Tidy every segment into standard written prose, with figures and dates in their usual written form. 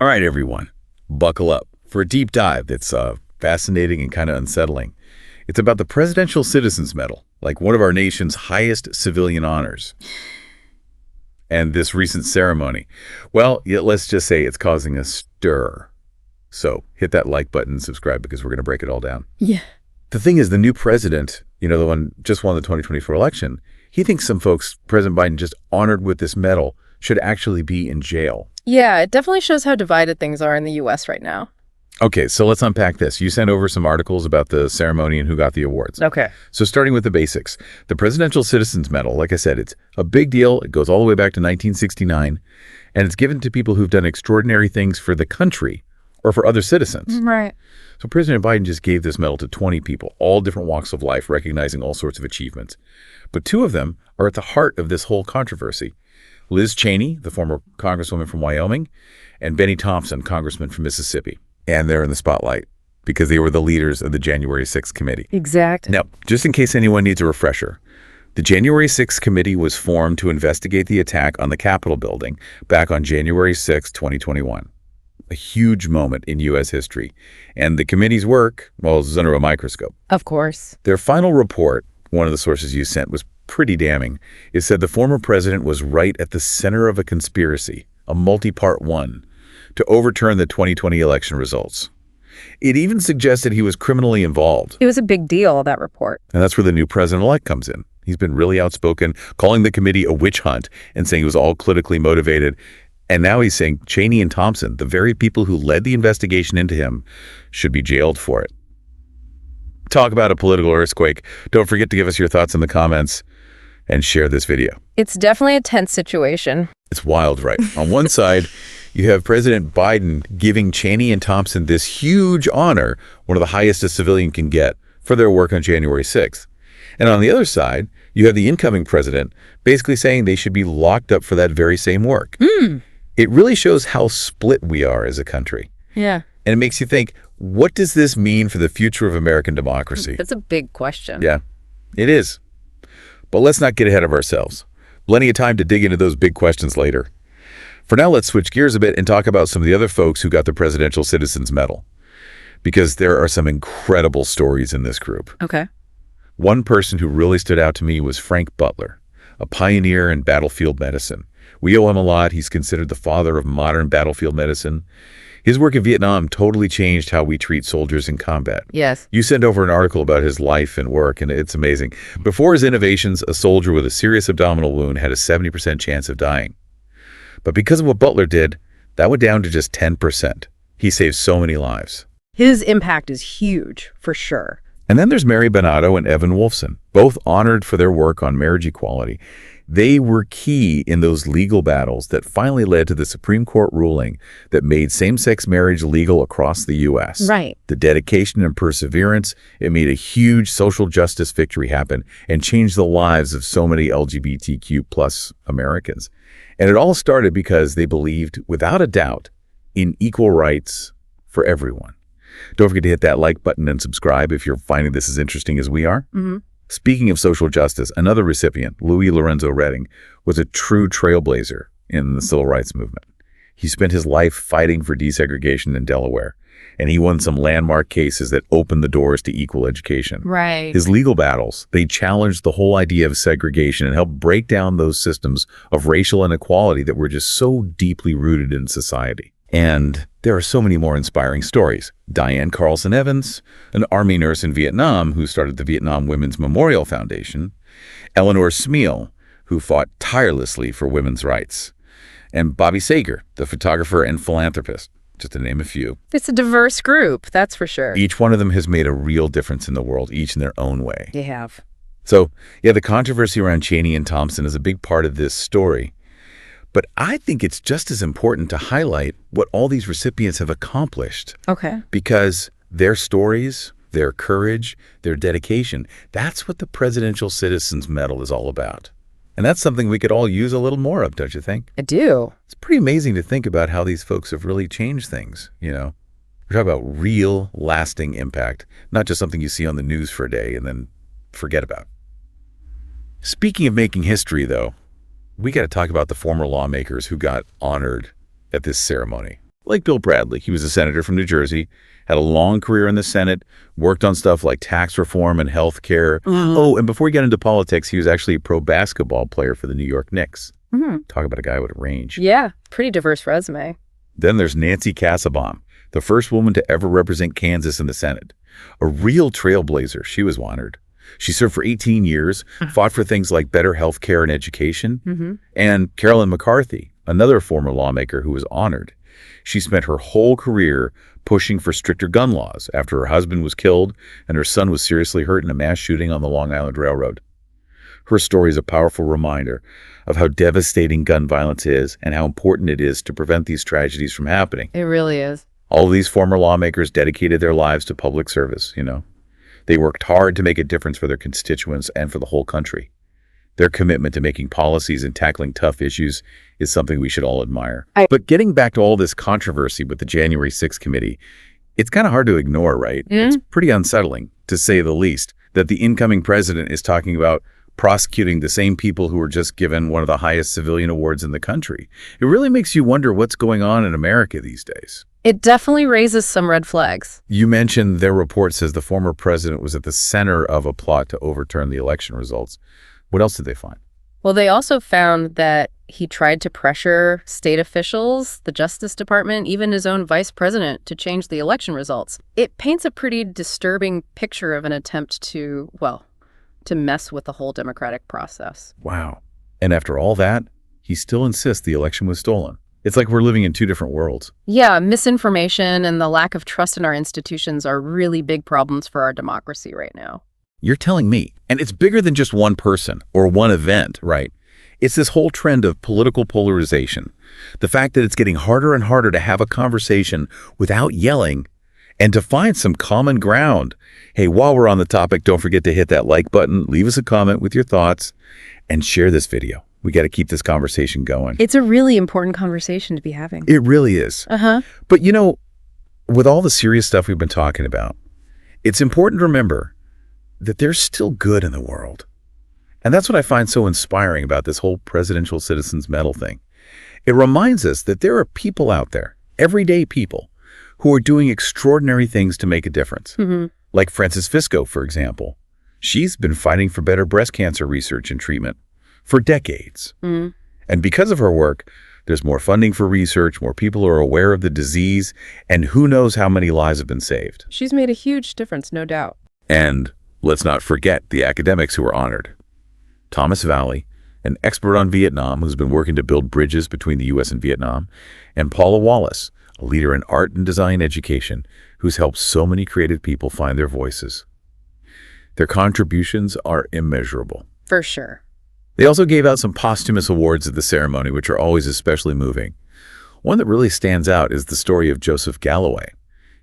All right, everyone, buckle up for a deep dive that's fascinating and kind of unsettling. It's about the Presidential Citizens Medal, like one of our nation's highest civilian honors. And this recent ceremony, well, yeah, let's just say it's causing a stir. So hit that like button and subscribe because we're going to break it all down. Yeah. The thing is, the new president, the one just won the 2024 election, he thinks some folks President Biden just honored with this medal should actually be in jail. Yeah, it definitely shows how divided things are in the U.S. right now. Okay, so let's unpack this. You sent over some articles about the ceremony and who got the awards. Okay. So starting with the basics, the Presidential Citizens Medal, like I said, it's a big deal. It goes all the way back to 1969, and it's given to people who've done extraordinary things for the country or for other citizens. Right. So President Biden just gave this medal to 20 people, all different walks of life, recognizing all sorts of achievements. But two of them are at the heart of this whole controversy. Liz Cheney, the former congresswoman from Wyoming, and Bennie Thompson, congressman from Mississippi. And they're in the spotlight because they were the leaders of the January 6th committee. Exactly. Now, just in case anyone needs a refresher, the January 6th committee was formed to investigate the attack on the Capitol building back on January 6, 2021. A huge moment in U.S. history. And the committee's work, well, is under a microscope. Of course. Their final report, one of the sources you sent, was pretty damning. It said the former president was right at the center of a conspiracy, a multi-part one, to overturn the 2020 election results. It even suggested he was criminally involved. It was a big deal, that report. And that's where the new president-elect comes in. He's been really outspoken, calling the committee a witch hunt and saying it was all politically motivated. And now he's saying Cheney and Thompson, the very people who led the investigation into him, should be jailed for it. Talk about a political earthquake. Don't forget to give us your thoughts in the comments and share this video. It's definitely a tense situation. It's wild, right? On one side, you have President Biden giving Cheney and Thompson this huge honor, one of the highest a civilian can get, for their work on January 6th. And on the other side, you have the incoming president basically saying they should be locked up for that very same work. It really shows how split we are as a country. Yeah. And it makes you think, what does this mean for the future of American democracy? That's a big question. Yeah, it is. But let's not get ahead of ourselves. Plenty of time to dig into those big questions later. For now, let's switch gears a bit and talk about some of the other folks who got the Presidential Citizens Medal, because there are some incredible stories in this group. Okay. One person who really stood out to me was Frank Butler, a pioneer in battlefield medicine. We owe him a lot. He's considered the father of modern battlefield medicine. His work in Vietnam totally changed how we treat soldiers in combat. Yes. You sent over an article about his life and work, and it's amazing. Before his innovations, a soldier with a serious abdominal wound had a 70% chance of dying. But because of what Butler did, that went down to just 10%. He saved so many lives. His impact is huge, for sure. And then there's Mary Bonato and Evan Wolfson, both honored for their work on marriage equality. They were key in those legal battles that finally led to the Supreme Court ruling that made same-sex marriage legal across the U.S. Right. The dedication and perseverance, it made a huge social justice victory happen and changed the lives of so many LGBTQ plus Americans. And it all started because they believed, without a doubt, in equal rights for everyone. Don't forget to hit that like button and subscribe if you're finding this as interesting as we are. Mm-hmm. Speaking of social justice, another recipient, Louis Lorenzo Redding, was a true trailblazer in the civil rights movement. He spent his life fighting for desegregation in Delaware, and he won some landmark cases that opened the doors to equal education. Right. His legal battles, they challenged the whole idea of segregation and helped break down those systems of racial inequality that were just so deeply rooted in society. And there are so many more inspiring stories. Diane Carlson Evans, an Army nurse in Vietnam who started the Vietnam Women's Memorial Foundation. Eleanor Smeal, who fought tirelessly for women's rights. And Bobby Sager, the photographer and philanthropist, just to name a few. It's a diverse group, that's for sure. Each one of them has made a real difference in the world, each in their own way. They have. So, yeah, the controversy around Cheney and Thompson is a big part of this story. But I think it's just as important to highlight what all these recipients have accomplished. Okay. Because their stories, their courage, their dedication, that's what the Presidential Citizens Medal is all about. And that's something we could all use a little more of, don't you think? I do. It's pretty amazing to think about how these folks have really changed things, We're talking about real, lasting impact, not just something you see on the news for a day and then forget about. Speaking of making history, though, we got to talk about the former lawmakers who got honored at this ceremony. Like Bill Bradley, he was a senator from New Jersey, had a long career in the Senate, worked on stuff like tax reform and health care. Oh, and before he got into politics, he was actually a pro basketball player for the New York Knicks. Talk about a guy with a range. Yeah, pretty diverse resume. Then there's Nancy Kassebaum, the first woman to ever represent Kansas in the Senate. A real trailblazer, she was honored. She served for 18 years, fought for things like better health care and education. And Carolyn McCarthy, another former lawmaker who was honored. She spent her whole career pushing for stricter gun laws after her husband was killed and her son was seriously hurt in a mass shooting on the Long Island Railroad. Her story is a powerful reminder of how devastating gun violence is and how important it is to prevent these tragedies from happening. It really is. All of these former lawmakers dedicated their lives to public service, They worked hard to make a difference for their constituents and for the whole country. Their commitment to making policies and tackling tough issues is something we should all admire. But getting back to all this controversy with the January 6th committee, it's kind of hard to ignore, right? It's pretty unsettling, to say the least, that the incoming president is talking about prosecuting the same people who were just given one of the highest civilian awards in the country. It really makes you wonder what's going on in America these days. It definitely raises some red flags. You mentioned their report says the former president was at the center of a plot to overturn the election results. What else did they find? Well, they also found that he tried to pressure state officials, the Justice Department, even his own vice president to change the election results. It paints a pretty disturbing picture of an attempt to mess with the whole democratic process. Wow. And after all that, he still insists the election was stolen. It's like we're living in two different worlds. Yeah, misinformation and the lack of trust in our institutions are really big problems for our democracy right now. You're telling me. And it's bigger than just one person or one event, right? It's this whole trend of political polarization. The fact that it's getting harder and harder to have a conversation without yelling and to find some common ground. Hey, while we're on the topic, don't forget to hit that like button, leave us a comment with your thoughts, and share this video. We got to keep this conversation going. It's a really important conversation to be having. It really is. But with all the serious stuff we've been talking about, it's important to remember that there's still good in the world. And that's what I find so inspiring about this whole Presidential Citizens Medal thing. It reminds us that there are people out there, everyday people, who are doing extraordinary things to make a difference. Like Frances Fisco, for example. She's been fighting for better breast cancer research and treatment for decades. And because of her work, there's more funding for research, more people are aware of the disease, and who knows how many lives have been saved. She's made a huge difference, no doubt. And let's not forget the academics who were honored. Thomas Valley, an expert on Vietnam who's been working to build bridges between the U.S. and Vietnam, and Paula Wallace, a leader in art and design education who's helped so many creative people find their voices. Their contributions are immeasurable. For sure. They also gave out some posthumous awards at the ceremony, which are always especially moving. One that really stands out is the story of Joseph Galloway.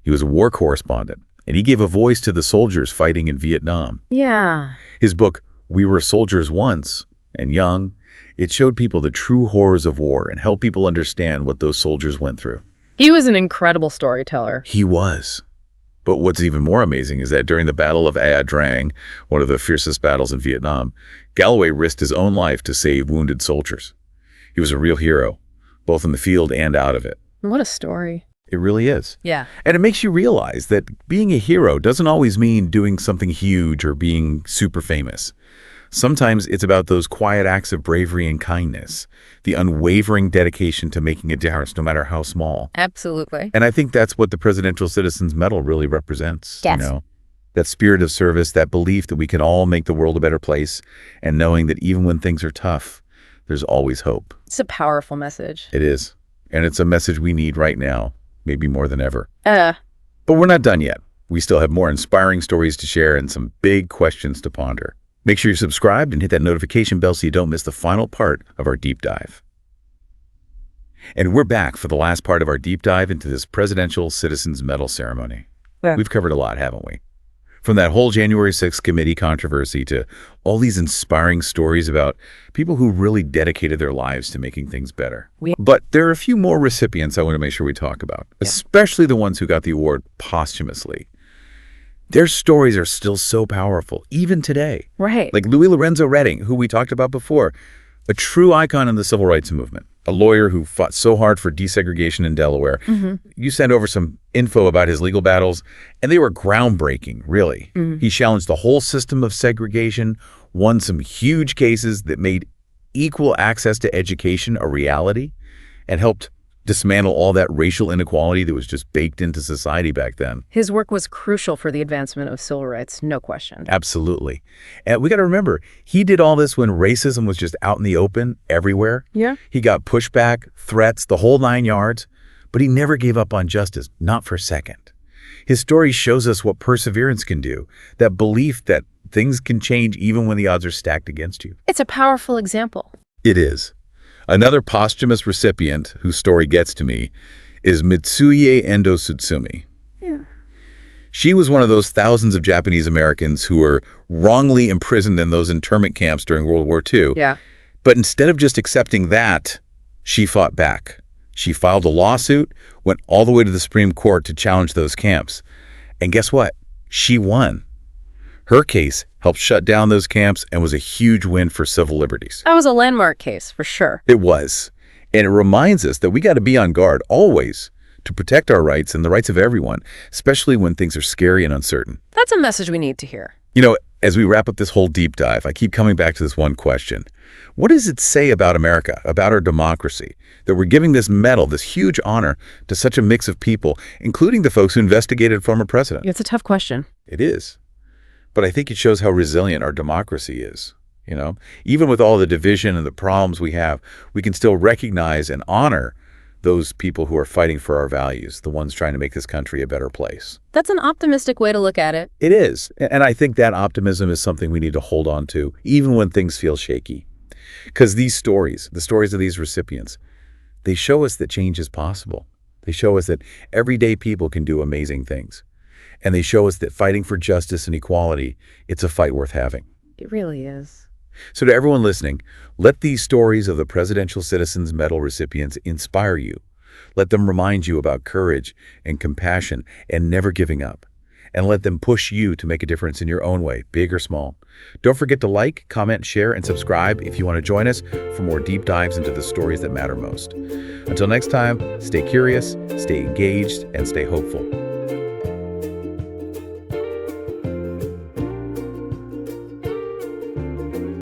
He was a war correspondent, and he gave a voice to the soldiers fighting in Vietnam. Yeah. His book, We Were Soldiers Once and Young, it showed people the true horrors of war and helped people understand what those soldiers went through. He was an incredible storyteller. He was. But what's even more amazing is that during the Battle of Ia Drang, one of the fiercest battles in Vietnam, Galloway risked his own life to save wounded soldiers. He was a real hero, both in the field and out of it. What a story. It really is. Yeah. And it makes you realize that being a hero doesn't always mean doing something huge or being super famous. Sometimes it's about those quiet acts of bravery and kindness, the unwavering dedication to making a difference, no matter how small. Absolutely. And I think that's what the Presidential Citizens Medal really represents. Yes. That spirit of service, that belief that we can all make the world a better place, and knowing that even when things are tough, there's always hope. It's a powerful message. It is. And it's a message we need right now, maybe more than ever. But we're not done yet. We still have more inspiring stories to share and some big questions to ponder. Make sure you're subscribed and hit that notification bell so you don't miss the final part of our deep dive. And we're back for the last part of our deep dive into this Presidential Citizens Medal ceremony. Yeah. We've covered a lot, haven't we? From that whole January 6th committee controversy to all these inspiring stories about people who really dedicated their lives to making things better. But there are a few more recipients I want to make sure we talk about, especially the ones who got the award posthumously. Their stories are still so powerful, even today. Right. Like Louis Lorenzo Redding, who we talked about before, a true icon in the civil rights movement. a lawyer who fought so hard for desegregation in Delaware. You sent over some info about his legal battles, and they were groundbreaking, really. He challenged the whole system of segregation, won some huge cases that made equal access to education a reality, and helped dismantle all that racial inequality that was just baked into society back then. His work was crucial for the advancement of civil rights, no question. Absolutely. And we got to remember, he did all this when racism was just out in the open everywhere. Yeah. He got pushback, threats, the whole 9 yards, but he never gave up on justice, not for a second. His story shows us what perseverance can do, that belief that things can change even when the odds are stacked against you. It's a powerful example. It is. Another posthumous recipient whose story gets to me is Mitsuye Endo Tsutsumi. Yeah. She was one of those thousands of Japanese Americans who were wrongly imprisoned in those internment camps during World War II. Yeah. But instead of just accepting that, she fought back. She filed a lawsuit, went all the way to the Supreme Court to challenge those camps. And guess what? She won. Her case helped shut down those camps and was a huge win for civil liberties. That was a landmark case, for sure. It was. And it reminds us that we got to be on guard always to protect our rights and the rights of everyone, especially when things are scary and uncertain. That's a message we need to hear. You know, as we wrap up this whole deep dive, I keep coming back to this one question. What does it say about America, about our democracy, that we're giving this medal, this huge honor, to such a mix of people, including the folks who investigated former president? It's a tough question. It is. But I think it shows how resilient our democracy is. You know, even with all the division and the problems we have, we can still recognize and honor those people who are fighting for our values, the ones trying to make this country a better place. That's an optimistic way to look at it. It is. And I think that optimism is something we need to hold on to, even when things feel shaky. Because these stories, the stories of these recipients, they show us that change is possible. They show us that everyday people can do amazing things. And they show us that fighting for justice and equality, it's a fight worth having. It really is. So to everyone listening, let these stories of the Presidential Citizens Medal recipients inspire you. Let them remind you about courage and compassion and never giving up. And let them push you to make a difference in your own way, big or small. Don't forget to like, comment, share, and subscribe if you want to join us for more deep dives into the stories that matter most. Until next time, stay curious, stay engaged, and stay hopeful.